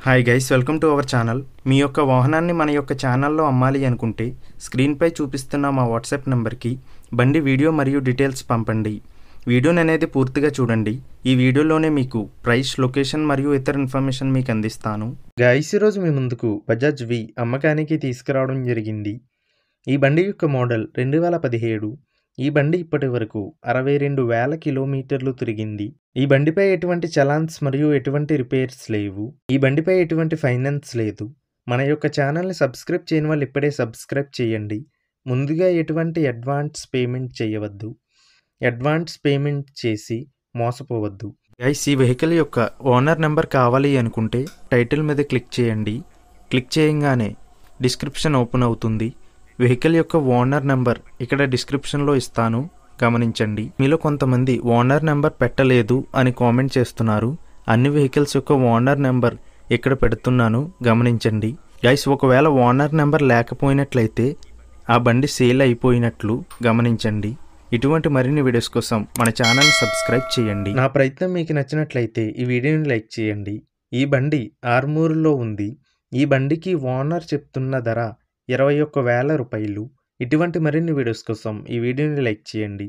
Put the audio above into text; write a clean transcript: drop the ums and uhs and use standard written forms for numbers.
Hi guys, welcome to our channel. మీ యొక్క వాహనాన్ని మన యొక్క ఛానల్లో అమ్మాలి అనుకుంటే స్క్రీన్పై చూపిస్తున్న మా వాట్సాప్ నెంబర్కి బండి వీడియో మరియు డీటెయిల్స్ పంపండి. వీడియోని అనేది పూర్తిగా చూడండి. ఈ వీడియోలోనే మీకు ప్రైస్, లొకేషన్ మరియు ఇతర ఇన్ఫర్మేషన్ మీకు అందిస్తాను. గైస్, ఈరోజు మీ ముందుకు బజాజ్ వి అమ్మకానికి తీసుకురావడం జరిగింది. ఈ బండి యొక్క మోడల్ 2017. ఈ బండి ఇప్పటి వరకు 62,000 కిలోమీటర్లు తిరిగింది. ఈ బండిపై ఎటువంటి చలాన్స్ మరియు ఎటువంటి రిపేర్స్ లేవు. ఈ బండిపై ఎటువంటి ఫైనాన్స్ లేదు. మన యొక్క ఛానల్ని సబ్స్క్రైబ్ చేయని వాళ్ళు ఇప్పుడే సబ్స్క్రైబ్ చేయండి. ముందుగా ఎటువంటి అడ్వాన్స్ పేమెంట్ చేయవద్దు. అడ్వాన్స్ పేమెంట్ చేసి మోసపోవద్దు. గైస్, ఈ వెహికల్ యొక్క ఓనర్ నెంబర్ కావాలి అనుకుంటే టైటిల్ మీద క్లిక్ చేయండి. క్లిక్ చేయగానే డిస్క్రిప్షన్ ఓపెన్ అవుతుంది. వెహికల్ యొక్క ఓనర్ నెంబర్ ఇక్కడ డిస్క్రిప్షన్లో ఇస్తాను, గమనించండి. మీలో కొంతమంది ఓనర్ నెంబర్ పెట్టలేదు అని కామెంట్ చేస్తున్నారు. అన్ని వెహికల్స్ యొక్క ఓనర్ నెంబర్ ఇక్కడ పెడుతున్నాను, గమనించండి. గైస్, ఒకవేళ ఓనర్ నెంబర్ లేకపోయినట్లయితే ఆ బండి సేల్ అయిపోయినట్లు గమనించండి. ఇటువంటి మరిన్ని వీడియోస్ కోసం మన ఛానల్ సబ్స్క్రైబ్ చేయండి. నా ప్రయత్నం మీకు నచ్చినట్లయితే ఈ వీడియోని లైక్ చేయండి. ఈ బండి ఆర్మూర్లో ఉంది. ఈ బండికి ఓనర్ చెప్తున్న ధర 21,000 రూపాయలు. ఇటువంటి మరిన్ని వీడియోస్ కోసం ఈ వీడియోని లైక్ చేయండి.